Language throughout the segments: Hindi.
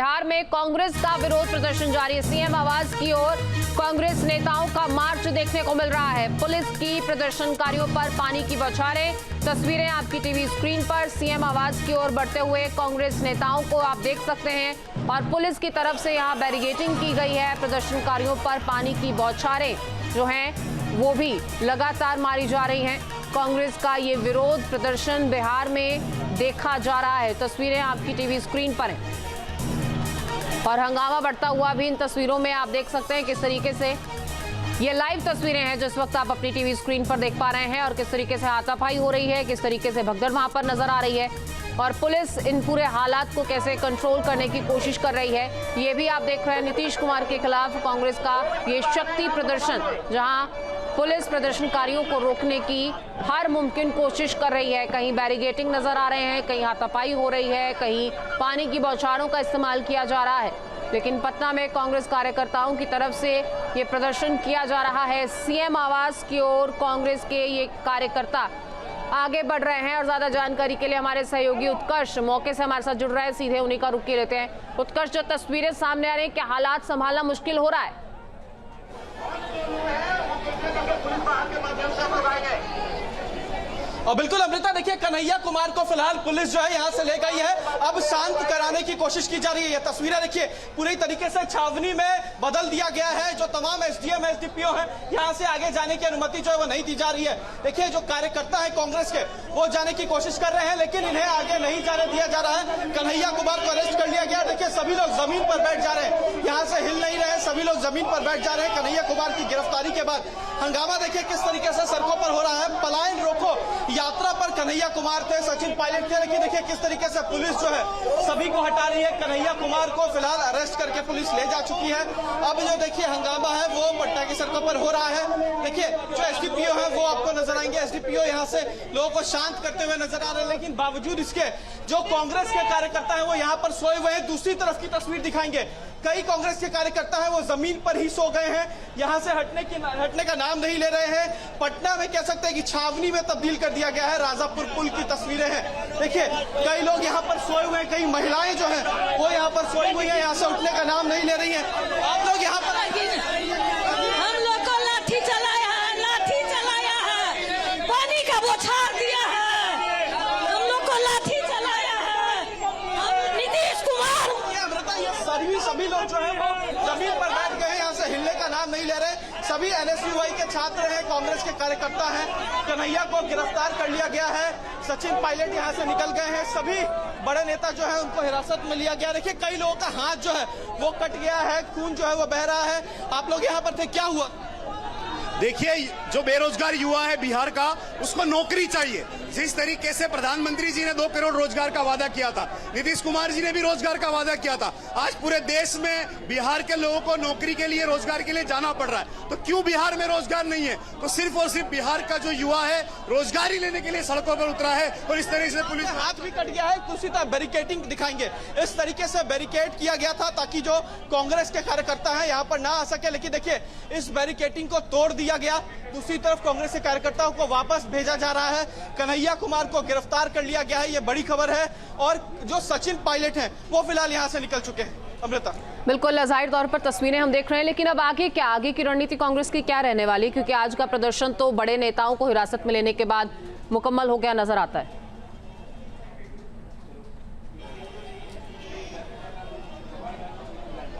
बिहार में कांग्रेस का विरोध प्रदर्शन जारी है। सीएम आवास की ओर कांग्रेस नेताओं का मार्च देखने को मिल रहा है। पुलिस की प्रदर्शनकारियों पर पानी की बौछारें। तस्वीरें आपकी टीवी स्क्रीन पर सीएम आवास की ओर बढ़ते हुए कांग्रेस नेताओं को आप देख सकते हैं और पुलिस की तरफ से यहां बैरिकेडिंग की गई है। प्रदर्शनकारियों पर पानी की बौछारें जो हैं वो भी लगातार मारी जा रही हैं। कांग्रेस का ये विरोध प्रदर्शन बिहार में देखा जा रहा है। तस्वीरें आपकी टीवी स्क्रीन पर हैं और हंगामा बढ़ता हुआ भी इन तस्वीरों में आप देख सकते हैं किस तरीके से ये लाइव तस्वीरें हैं जिस वक्त आप अपनी टीवी स्क्रीन पर देख पा रहे हैं और किस तरीके से हाथापाई हो रही है, किस तरीके से भगदड़ वहां पर नजर आ रही है और पुलिस इन पूरे हालात को कैसे कंट्रोल करने की कोशिश कर रही है। ये भी आप देख रहे हैं नीतीश कुमार के खिलाफ कांग्रेस का ये शक्ति प्रदर्शन, जहां पुलिस प्रदर्शनकारियों को रोकने की हर मुमकिन कोशिश कर रही है। कहीं बैरिकेडिंग नजर आ रहे हैं, कहीं हाथापाई हो रही है, कहीं पानी की बौछारों का इस्तेमाल किया जा रहा है। लेकिन पटना में कांग्रेस कार्यकर्ताओं की तरफ से ये प्रदर्शन किया जा रहा है। सीएम आवास की ओर कांग्रेस के ये कार्यकर्ता आगे बढ़ रहे हैं और ज्यादा जानकारी के लिए हमारे सहयोगी उत्कर्ष मौके से हमारे साथ जुड़ रहे हैं। सीधे उन्हीं का रुख लेते हैं। उत्कर्ष, जो तस्वीरें सामने आ रही हैं, क्या हालात संभालना मुश्किल हो रहा है? और बिल्कुल अमृता, देखिए कन्हैया कुमार को फिलहाल पुलिस जो है यहाँ से ले गई है। अब शांत कराने की कोशिश की जा रही है। ये तस्वीरें देखिए पूरी तरीके से छावनी में बदल दिया गया है। जो तमाम एसडीएम एसडीपीओ हैं यहाँ से आगे जाने की अनुमति जो है वो नहीं दी जा रही है। देखिए जो कार्यकर्ता है कांग्रेस के वो जाने की कोशिश कर रहे हैं लेकिन इन्हें आगे नहीं जाने दिया जा रहा है। कन्हैया कुमार को अरेस्ट कर लिया गया। देखिए सभी लोग जमीन पर बैठ जा रहे हैं, यहाँ से हिल नहीं रहे, सभी लोग जमीन पर बैठ जा रहे हैं। कन्हैया कुमार की गिरफ्तारी के बाद हंगामा देखिए किस तरीके से सड़कों पर हो रहा है। पलायन रोको यात्रा पर कन्हैया कुमार थे, सचिन पायलट थे, लेकिन देखिए किस तरीके से पुलिस जो है सभी को हटा रही है। कन्हैया कुमार को फिलहाल अरेस्ट करके पुलिस ले जा चुकी है। अब जो देखिए हंगामा है वो पटना की सड़कों पर हो रहा है। देखिए जो एसडीपीओ है वो आपको नजर आएंगे। एसडीपीओ यहाँ से लोगों को शांत करते हुए नजर आ रहे हैं, लेकिन बावजूद इसके जो कांग्रेस के कार्यकर्ता है वो यहाँ पर सोए हुए हैं। दूसरी तरफ की तस्वीर दिखाएंगे, कई कांग्रेस के कार्यकर्ता हैं वो जमीन पर ही सो गए हैं, यहाँ से हटने का नाम नहीं ले रहे हैं। पटना में कह सकते हैं कि छावनी में तब्दील कर दिया गया है। राजापुर पुल की तस्वीरें हैं। देखिए कई लोग यहाँ पर सोए हुए हैं, कई महिलाएं जो हैं वो यहाँ पर सोई हुई हैं, यहाँ से उठने का नाम नहीं ले रही हैं। आप लोग यहाँ पर हम लोग को लाठी चलाया है, पानी का बौछार दिया है, हम लोग को लाठी चलाया है। नीतीश कुमार सभी लोग जो है वो जमीन पर बैठ गए हैं, यहाँ से हिलने का नाम नहीं ले रहे। सभी एनएसयूआई के छात्र हैं, कांग्रेस के कार्यकर्ता हैं। कन्हैया को गिरफ्तार कर लिया गया है। सचिन पायलट यहाँ से निकल गए हैं। सभी बड़े नेता जो है उनको हिरासत में लिया गया। देखिए कई लोगों का हाथ जो है वो कट गया है, खून जो है वो बह रहा है। आप लोग यहाँ पर थे, क्या हुआ? देखिए जो बेरोजगार युवा है बिहार का, उसको नौकरी चाहिए। जिस तरीके से प्रधानमंत्री जी ने 2 करोड़ रोजगार का वादा किया था, नीतीश कुमार जी ने भी रोजगार का वादा किया था। आज पूरे देश में बिहार के लोगों को नौकरी के लिए, रोजगार के लिए जाना पड़ रहा है। तो क्यों बिहार में रोजगार नहीं है? तो सिर्फ और सिर्फ बिहार का जो युवा है रोजगारी लेने के लिए सड़कों पर उतरा है और इस तरीके से पुलिस हाथ भी कट गया है। दूसरी तरफ बैरिकेडिंग दिखाएंगे, इस तरीके से बैरिकेड किया गया था ताकि जो कांग्रेस के कार्यकर्ता है यहाँ पर ना आ सके, लेकिन देखिए इस बैरिकेडिंग को तोड़ दिया गया। दूसरी तरफ कांग्रेस के कार्यकर्ताओं को वापस भेजा जा रहा है। कन्हैया कुमार को गिरफ्तार कर लिया गया है, ये बड़ी खबर है। और जो सचिन पायलट हैं वो फिलहाल यहाँ से निकल चुके हैं। अमृता, बिल्कुल जाहिर तौर पर तस्वीरें हम देख रहे हैं, लेकिन अब आगे क्या, आगे की रणनीति कांग्रेस की क्या रहने वाली? क्योंकि आज का प्रदर्शन तो बड़े नेताओं को हिरासत में लेने के बाद मुकम्मल हो गया नजर आता है।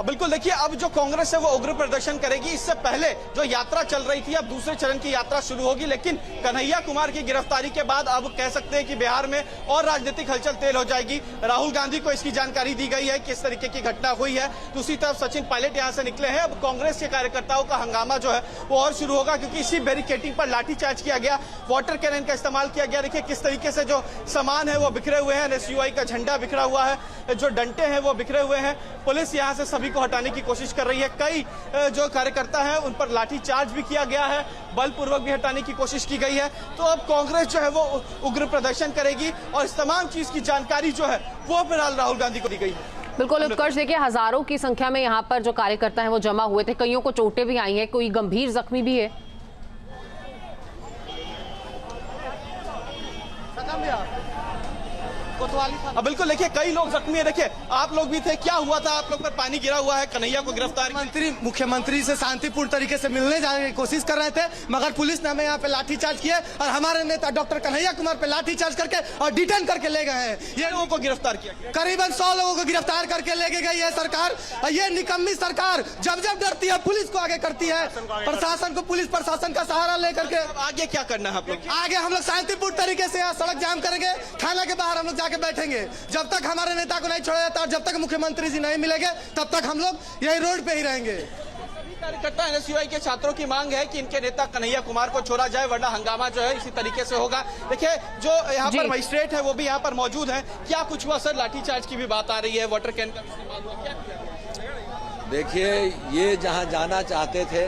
बिल्कुल देखिए अब जो कांग्रेस है वो उग्र प्रदर्शन करेगी। इससे पहले जो यात्रा चल रही थी अब दूसरे चरण की यात्रा शुरू होगी, लेकिन कन्हैया कुमार की गिरफ्तारी के बाद अब कह सकते हैं कि बिहार में और राजनीतिक हलचल तेज हो जाएगी। राहुल गांधी को इसकी जानकारी दी गई है किस तरीके की घटना हुई है। दूसरी तरफ सचिन पायलट यहां से निकले हैं। अब कांग्रेस के कार्यकर्ताओं का हंगामा जो है वो और शुरू होगा, क्योंकि इसी बैरिकेडिंग पर लाठीचार्ज किया गया, वाटर कैनन का इस्तेमाल किया गया। देखिए किस तरीके से जो सामान है वो बिखरे हुए हैं, एनएसयूआई का झंडा बिखरा हुआ है, जो डंटे हैं वो बिखरे हुए हैं। पुलिस यहाँ से सभी को हटाने की कोशिश कर रही है। कई जो कार्यकर्ता हैं उन पर लाठीचार्ज भी किया गया है, बलपूर्वक भी हटाने की कोशिश की गई है। तो अब कांग्रेस जो है वो उग्र प्रदर्शन करेगी और इस तमाम चीज की जानकारी जो है वो फिलहाल राहुल गांधी को दी गई है। बिल्कुल उत्कर्ष, देखिए हजारों की संख्या में यहाँ पर जो कार्यकर्ता हैं वो जमा हुए थे, कईयों को चोटें भी आई हैं, कोई गंभीर जख्मी भी है। अब बिल्कुल देखिए कई लोग जख्मी है। देखिए आप लोग भी थे, क्या हुआ था? आप लोग पर पानी गिरा हुआ है, कन्हैया को गिरफ्तार मुख्यमंत्री से शांतिपूर्ण तरीके से मिलने जाने की कोशिश कर रहे थे, मगर पुलिस ने हमें यहाँ पे लाठीचार्ज किया और हमारे नेता डॉक्टर कन्हैया कुमार पे लाठीचार्ज करके और डिटेन करके ले गए हैं। ये लोगों को गिरफ्तार किया, करीबन 100 लोगों को गिरफ्तार करके लेके गई है सरकार। और ये निकम्मी सरकार जब जब डरती है पुलिस को आगे करती है, प्रशासन को, पुलिस प्रशासन का सहारा लेकर के। आगे क्या करना है आप लोग? आगे हम लोग शांतिपूर्ण तरीके से यहाँ सड़क जाम करेंगे, थाना के बाहर हम लोग जाके बैठेंगे। जब तक हमारे नेता को नहीं छोड़ा जाता और जब तक मुख्यमंत्री जी नहीं मिलेंगे तब तक हम लोग यही रोड पे ही रहेंगे। कार्यकर्ता एनएसयूआई के छात्रों की मांग है कि इनके नेता कन्हैया कुमार को छोड़ा जाए, वरना हंगामा जो है इसी तरीके से होगा। देखिए जो यहाँ पर मजिस्ट्रेट है वो भी यहाँ पर मौजूद है। क्या कुछ हुआ सर? लाठीचार्ज की भी बात आ रही है, वाटर कैन का इस्तेमाल हुआ, क्या किया? देखिए ये जहाँ जाना चाहते थे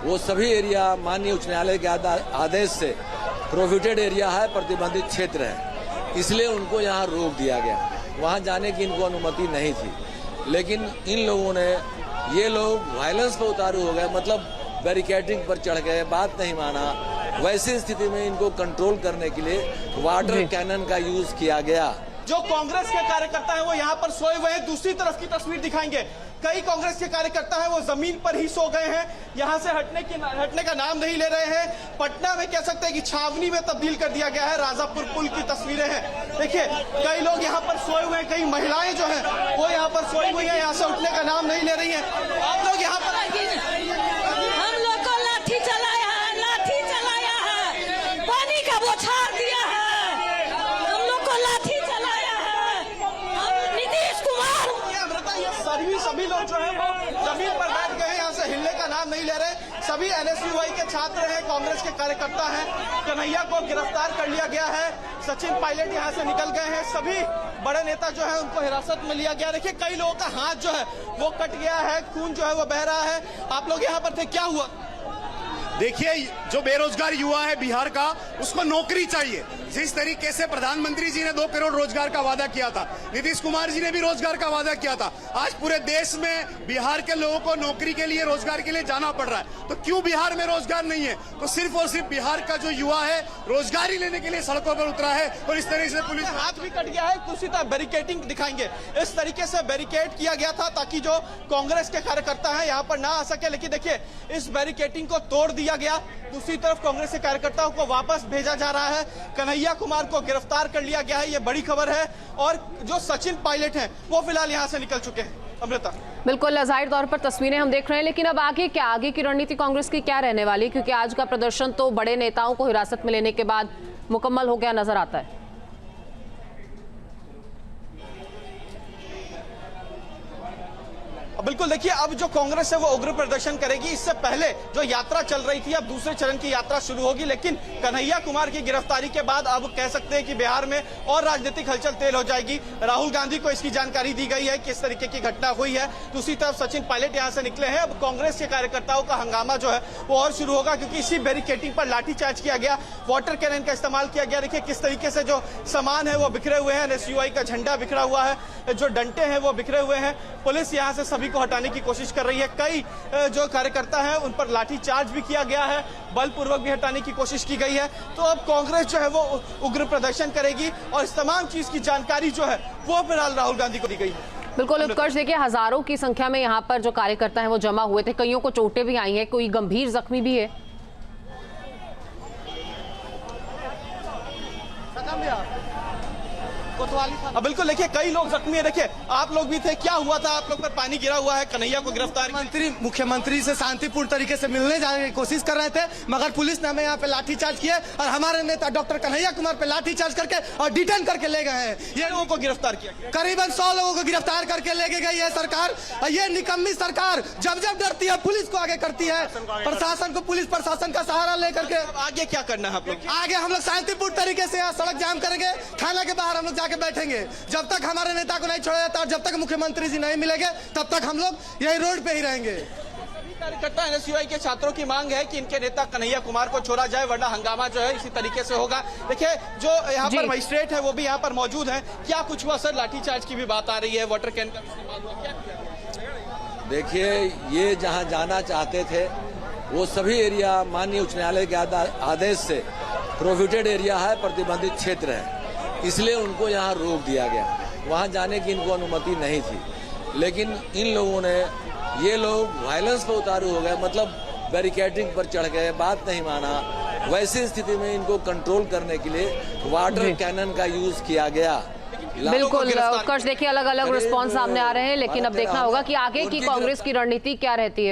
वो सभी एरिया माननीय उच्च न्यायालय के आदेश से प्रोहिबिटेड एरिया है, प्रतिबंधित क्षेत्र है, इसलिए उनको यहाँ रोक दिया गया। वहाँ जाने की इनको अनुमति नहीं थी, लेकिन इन लोगों ने, ये लोग वायलेंस पर उतारू हो गए, मतलब बैरिकेडिंग पर चढ़ गए, बात नहीं माना। वैसी स्थिति में इनको कंट्रोल करने के लिए वाटर कैनन का यूज किया गया। जो कांग्रेस के कार्यकर्ता हैं वो यहाँ पर सोए हुए हैं। दूसरी तरफ की तस्वीर दिखाएंगे, कई कांग्रेस के कार्यकर्ता हैं वो जमीन पर ही सो गए हैं, यहाँ से हटने का नाम नहीं ले रहे हैं। पटना में कह सकते हैं कि छावनी में तब्दील कर दिया गया है। राजापुर पुल की तस्वीरें हैं, देखिए कई लोग यहाँ पर सोए हुए हैं, कई महिलाएं जो हैं वो यहाँ पर सोई हुई हैं, यहाँ से उठने का नाम नहीं ले रही हैं। आप लोग यहाँ पर हम लोग को लाठी चलाया है, लाठी चलाया है, पानी का बौछार दिया है, हम लोग को लाठी चलाया है। नीतीश कुमार, सभी लोग जो है वो जमीन पर बैठ गए हैं, यहाँ से हिलने का नाम नहीं ले रहे। सभी एनएसयूआई के छात्र हैं, कांग्रेस के कार्यकर्ता हैं। कन्हैया को गिरफ्तार कर लिया गया है, सचिन पायलट यहाँ से निकल गए हैं, सभी बड़े नेता जो है उनको हिरासत में लिया गया। देखिए कई लोगों का हाथ जो है वो कट गया है, खून जो है वो बह रहा है। आप लोग यहाँ पर थे, क्या हुआ? देखिए जो बेरोजगार युवा है बिहार का, उसको नौकरी चाहिए। जिस तरीके से प्रधानमंत्री जी ने 2 करोड़ रोजगार का वादा किया था, नीतीश कुमार जी ने भी रोजगार का वादा किया था। आज पूरे देश में बिहार के लोगों को नौकरी के लिए, रोजगार के लिए जाना पड़ रहा है। तो क्यों बिहार में रोजगार नहीं है? तो सिर्फ और सिर्फ बिहार का जो युवा है रोजगारी लेने के लिए सड़कों पर उतरा है और इस तरीके से पुलिस हाथ भी कट गया है। दूसरी तरफ बैरिकेडिंग दिखाएंगे, इस तरीके से बैरिकेड किया गया था ताकि जो कांग्रेस के कार्यकर्ता हैं यहाँ पर ना आ सके, लेकिन देखिए इस बैरिकेडिंग को तोड़ दिया गया। दूसरी तरफ कांग्रेस के कार्यकर्ताओं को वापस भेजा जा रहा है, कन्हैया कुमार को गिरफ्तार कर लिया गया है, ये बड़ी खबर है। और जो सचिन पायलट हैं वो फिलहाल यहाँ से निकल चुके हैं। अमृता, बिल्कुल जाहिर तौर पर तस्वीरें हम देख रहे हैं, लेकिन अब आगे क्या, आगे की रणनीति कांग्रेस की क्या रहने वाली? क्योंकि आज का प्रदर्शन तो बड़े नेताओं को हिरासत में लेने के बाद मुकम्मल हो गया नजर आता है। बिल्कुल देखिए अब जो कांग्रेस है वो उग्र प्रदर्शन करेगी। इससे पहले जो यात्रा चल रही थी अब दूसरे चरण की यात्रा शुरू होगी, लेकिन कन्हैया कुमार की गिरफ्तारी के बाद अब कह सकते हैं कि बिहार में और राजनीतिक हलचल तेज हो जाएगी। राहुल गांधी को इसकी जानकारी दी गई है कि इस तरीके की घटना हुई है। दूसरी तरफ सचिन पायलट यहां से निकले हैं। अब कांग्रेस के कार्यकर्ताओं का हंगामा जो है वो और शुरू होगा, क्योंकि इसी बैरिकेडिंग पर लाठीचार्ज किया गया, वाटर कैनन का इस्तेमाल किया गया। देखिए किस तरीके से जो सामान है वो बिखरे हुए हैं, एनएसयूआई का झंडा बिखरा हुआ है, जो डंटे हैं वो बिखरे हुए हैं। पुलिस यहाँ से सभी को हटाने की कोशिश कर रही है। कई जो कार्यकर्ता हैं उन पर लाठीचार्ज भी किया गया है, बलपूर्वक भी हटाने की कोशिश की गई है। तो अब कांग्रेस जो है वो उग्र प्रदर्शन करेगी और इस तमाम चीज की जानकारी जो है वो फिलहाल राहुल गांधी को दी गई है। बिल्कुल उत्कर्ष, देखिए हजारों की संख्या में यहाँ पर जो कार्यकर्ता हैं वो जमा हुए थे, कईयों को चोटें भी आई हैं, कोई गंभीर जख्मी भी है। अब बिल्कुल देखिए कई लोग जख्मी है। देखिए आप लोग भी थे, क्या हुआ था? आप लोग पर पानी गिरा हुआ है, कन्हैया को गिरफ्तार मुख्यमंत्री से शांतिपूर्ण तरीके से मिलने जाने की कोशिश कर रहे थे, मगर पुलिस ने हमें यहाँ पे लाठीचार्ज किया और हमारे नेता डॉक्टर कन्हैया कुमार पे लाठीचार्ज करके और डिटेन करके ले गए हैं। ये लोगों को गिरफ्तार किया, करीबन 100 लोगों को गिरफ्तार करके लेके गई है सरकार। और ये निकम्मी सरकार जब जब डरती है पुलिस को आगे करती है, प्रशासन को, पुलिस प्रशासन का सहारा लेकर के। आगे क्या करना है आप लोग? आगे हम लोग शांतिपूर्ण तरीके से यहाँ सड़क जाम करेंगे, थाना के बाहर हम लोग जाके बैठेंगे। जब तक हमारे नेता को नहीं छोड़ा जाता और जब तक मुख्यमंत्री जी नहीं मिलेंगे तब तक हम लोग यही रोड पे ही रहेंगे। कार्यकर्ता एनएसयूआई के छात्रों की मांग है कि इनके नेता कन्हैया कुमार को छोड़ा जाए, वरना हंगामा जो है इसी तरीके से होगा। देखिए जो यहाँ पर मजिस्ट्रेट है वो भी यहाँ पर मौजूद है। क्या कुछ हुआ सर? लाठीचार्ज की भी बात आ रही है, वाटर कैन का इस्तेमाल हुआ, क्या किया? देखिए ये जहाँ जाना चाहते थे वो सभी एरिया माननीय उच्च न्यायालय के आदेश से प्रोहिबिटेड एरिया है, प्रतिबंधित क्षेत्र है, इसलिए उनको यहाँ रोक दिया गया। वहाँ जाने की इनको अनुमति नहीं थी, लेकिन इन लोगों ने, ये लोग वायलेंस पर उतारू हो गए, मतलब बैरिकेडिंग पर चढ़ गए, बात नहीं माना। वैसी स्थिति में इनको कंट्रोल करने के लिए वाटर कैनन का यूज किया गया। बिल्कुल उत्कर्ष, देखिए अलग अलग रिस्पॉन्स सामने आ रहे हैं, लेकिन अब देखना होगा कि आगे की कांग्रेस की रणनीति क्या रहती है।